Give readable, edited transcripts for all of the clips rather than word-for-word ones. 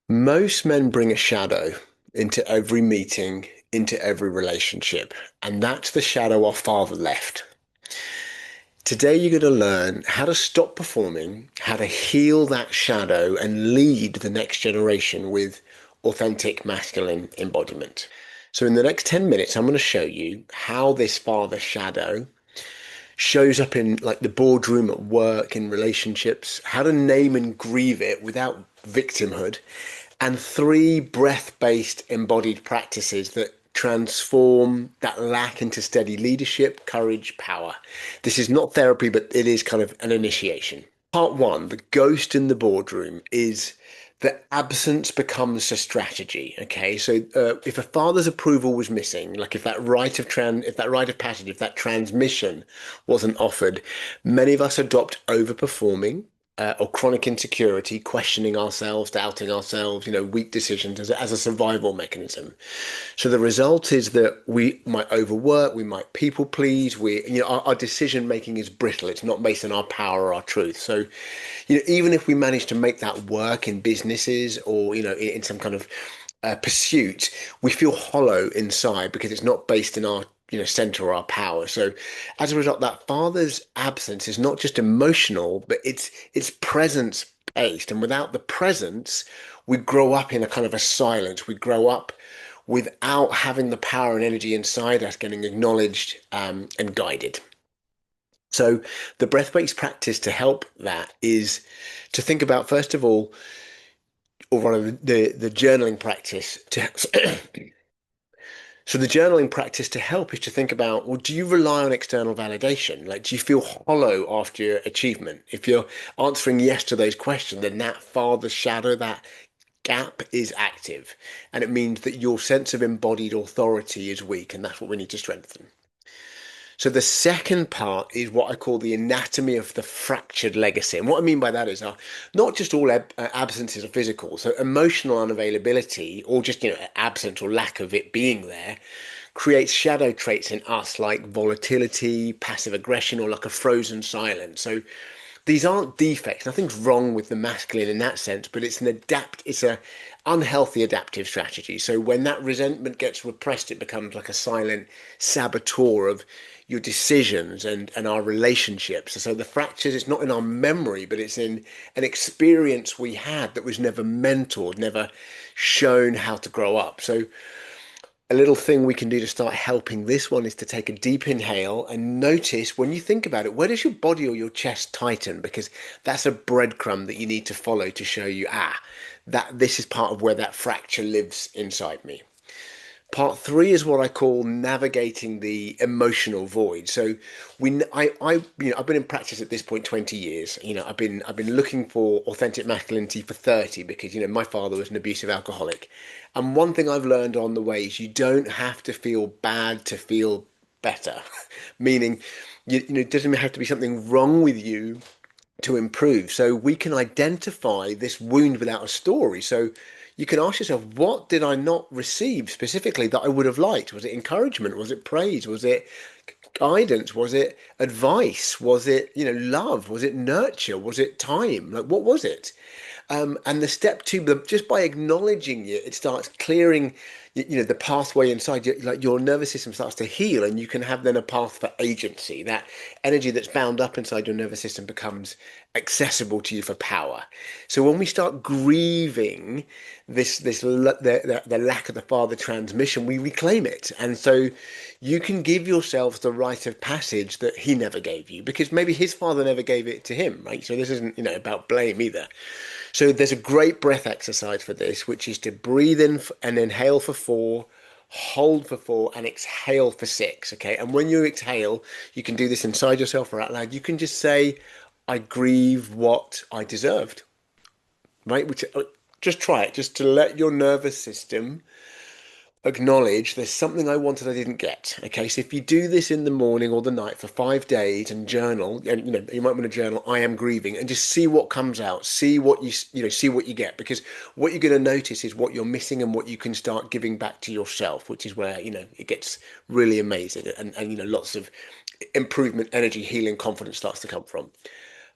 Most men bring a shadow into every meeting, into every relationship, and that's the shadow our father left. Today, you're going to learn how to stop performing, how to heal that shadow, and lead the next generation with authentic masculine embodiment. So, in the next 10 minutes, I'm going to show you how this father shadow shows up in like the boardroom at work, in relationships, how to name and grieve it without victimhood, and three breath-based embodied practices that transform that lack into steady leadership, courage, power. This is not therapy, but it is kind of an initiation. Part one, the ghost in the boardroom, is that absence becomes a strategy. Okay, so if a father's approval was missing, like if that rite of passage, if that transmission wasn't offered, many of us adopt overperforming, or chronic insecurity, questioning ourselves, doubting ourselves, weak decisions as a survival mechanism. So the result is that we might overwork, we might people please, our decision making is brittle. It's not based on our power or our truth. So, even if we manage to make that work in businesses or, in some kind of pursuit, we feel hollow inside because it's not based in our center or our power. So as a result, that father's absence is not just emotional, but it's presence based. And without the presence, we grow up in a kind of a silence. We grow up without having the power and energy inside us getting acknowledged, and guided. So the breath-based practice to help that is to think about, first of all, or rather the journaling practice to so the journaling practice to help is to think about, well, do you rely on external validation? Like, do you feel hollow after your achievement? If you're answering yes to those questions, then that father's shadow, that gap is active. And it means that your sense of embodied authority is weak, and that's what we need to strengthen. So the second part is what I call the anatomy of the fractured legacy. And what I mean by that is not just all absences are physical. So emotional unavailability or just, absence or lack of it being there creates shadow traits in us like volatility, passive aggression, or like a frozen silence. So these aren't defects. Nothing's wrong with the masculine in that sense, but it's a unhealthy adaptive strategy. So when that resentment gets repressed, it becomes like a silent saboteur of your decisions and our relationships. So the fractures, it's not in our memory, but it's in an experience we had that was never mentored, never shown how to grow up. So a little thing we can do to start helping this one is to take a deep inhale and notice when you think about it, where does your body or your chest tighten? Because that's a breadcrumb that you need to follow to show you, that this is part of where that fracture lives inside me. Part three is what I call navigating the emotional void. So I've been in practice at this point 20 years. I've been looking for authentic masculinity for 30 because, my father was an abusive alcoholic. And one thing I've learned on the way is you don't have to feel bad to feel better. Meaning, it doesn't have to be something wrong with you to improve. So we can identify this wound without a story. So you can ask yourself, what did I not receive specifically that I would have liked? Was it encouragement? Was it praise? Was it guidance? Was it advice? Was it, love? Was it nurture? Was it time? Like, what was it? And the step two, just by acknowledging it, it starts clearing, the pathway inside. Like your nervous system starts to heal, and you can have then a path for agency. That energy that's bound up inside your nervous system becomes accessible to you for power. So when we start grieving the lack of the father transmission, we reclaim it, and so you can give yourself the rite of passage that he never gave you because maybe his father never gave it to him, right? So this isn't, about blame either. So there's a great breath exercise for this, which is to breathe in and inhale for 4, hold for 4, and exhale for 6. Okay. And when you exhale, you can do this inside yourself or out loud. You can just say, I grieve what I deserved, right? Which just try it, just to let your nervous system acknowledge there's something I wanted I didn't get. Okay, so if you do this in the morning or the night for 5 days and journal, and you might want to journal, I am grieving, and just see what comes out, see what see what you get, because what you're going to notice is what you're missing and what you can start giving back to yourself, which is where it gets really amazing, and lots of improvement, energy, healing, confidence starts to come from.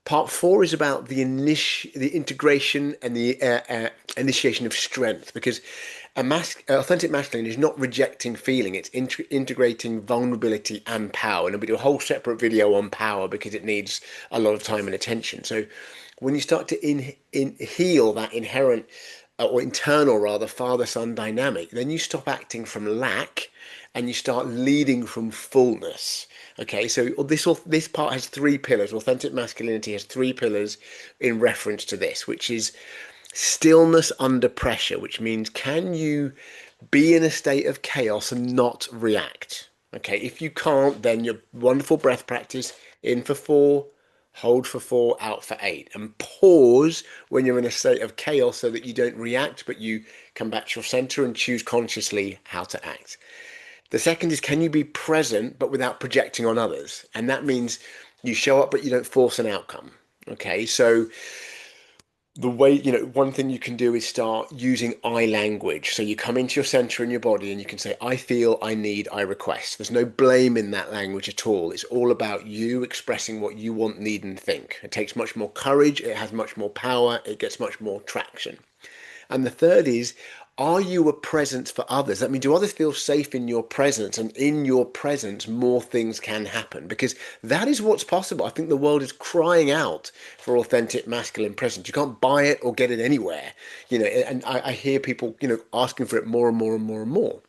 Part four is about the integration and the initiation of strength, because authentic masculine is not rejecting feeling; it's integrating vulnerability and power. And we do a whole separate video on power because it needs a lot of time and attention. So, when you start to heal that inherent or internal rather father-son dynamic, then you stop acting from lack and you start leading from fullness. Okay, so this part has three pillars. Authentic masculinity has three pillars in reference to this, which is stillness under pressure, which means can you be in a state of chaos and not react? Okay, if you can't, then your wonderful breath practice in for 4, hold for 4, out for 8, and pause when you're in a state of chaos so that you don't react, but you come back to your center and choose consciously how to act. The second is, can you be present but without projecting on others? And that means you show up but you don't force an outcome. Okay, so the way, one thing you can do is start using I language. So you come into your center in your body and you can say, I feel, I need, I request. There's no blame in that language at all. It's all about you expressing what you want, need, and think. It takes much more courage. It has much more power. It gets much more traction. And the third is, are you a presence for others? I mean, do others feel safe in your presence? And in your presence, more things can happen, because that is what's possible. I think the world is crying out for authentic masculine presence. You can't buy it or get it anywhere, and I hear people, asking for it more and more and more and more.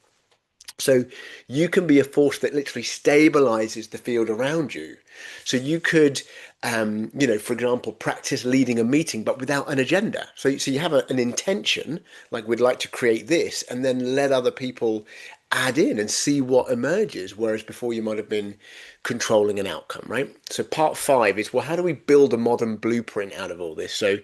So you can be a force that literally stabilizes the field around you. So you could, for example, practice leading a meeting, but without an agenda. So you have an intention, like we'd like to create this, and then let other people add in and see what emerges. Whereas before you might have been controlling an outcome, right? So part 5 is, well, how do we build a modern blueprint out of all this? So,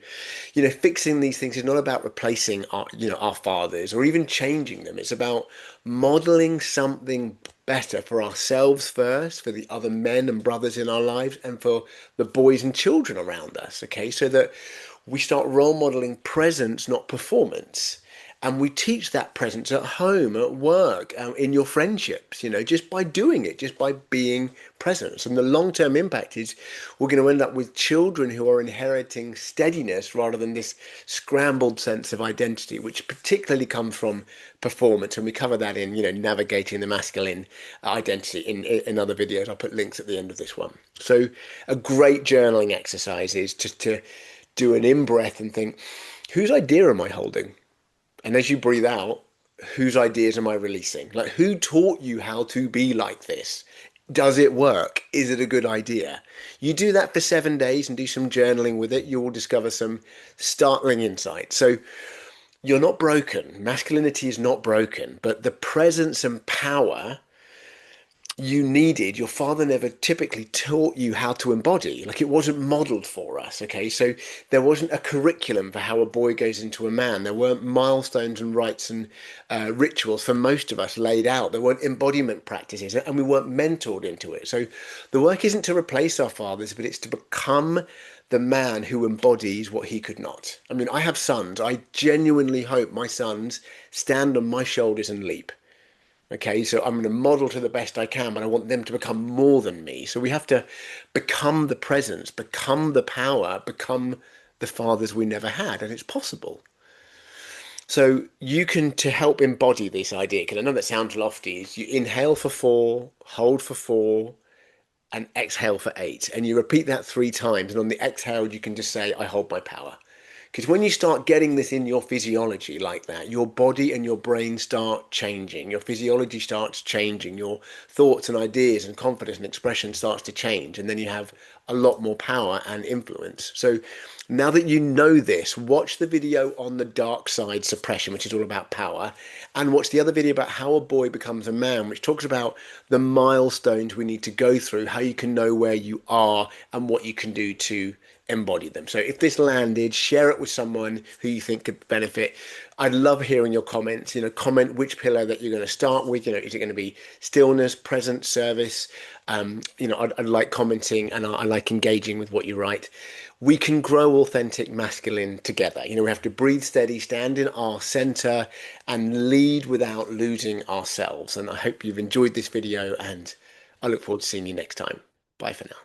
fixing these things is not about replacing our fathers or even changing them. It's about modeling something better for ourselves first, for the other men and brothers in our lives, and for the boys and children around us. Okay, so that we start role modeling presence, not performance. And we teach that presence at home, at work, in your friendships, just by doing it, just by being present. And the long-term impact is we're going to end up with children who are inheriting steadiness rather than this scrambled sense of identity, which particularly comes from performance. And we cover that in, navigating the masculine identity in other videos. I'll put links at the end of this one. So a great journaling exercise is just to do an in-breath and think, whose idea am I holding? And as you breathe out, whose ideas am I releasing? Like, who taught you how to be like this? Does it work? Is it a good idea? You do that for 7 days and do some journaling with it, you will discover some startling insights. So you're not broken. Masculinity is not broken, but the presence and power you needed, your father never typically taught you how to embody. Like, it wasn't modeled for us. Okay, so there wasn't a curriculum for how a boy goes into a man. There weren't milestones and rites and rituals for most of us laid out. There weren't embodiment practices, and we weren't mentored into it. So the work isn't to replace our fathers, but it's to become the man who embodies what he could not. I mean, I have sons. I genuinely hope my sons stand on my shoulders and leap. Okay, so I'm going to model to the best I can, but I want them to become more than me. So we have to become the presence, become the power, become the fathers we never had, and it's possible. So you can, to help embody this idea, because I know that sounds lofty, is you inhale for 4, hold for 4, and exhale for 8. And you repeat that 3 times. And on the exhale, you can just say, I hold my power. Because when you start getting this in your physiology like that, your body and your brain start changing. Your physiology starts changing. Your thoughts and ideas and confidence and expression starts to change. And then you have a lot more power and influence. So now that you know this, watch the video on the dark side suppression, which is all about power, and watch the other video about how a boy becomes a man, which talks about the milestones we need to go through, how you can know where you are and what you can do to embody them. So if this landed, share it with someone who you think could benefit. I'd love hearing your comments. Comment which pillar that you're going to start with. Is it going to be stillness, presence, service? I'd like commenting, and I like engaging with what you write. We can grow authentic masculine together. We have to breathe steady, stand in our center, and lead without losing ourselves. And I hope you've enjoyed this video, and I look forward to seeing you next time. Bye for now.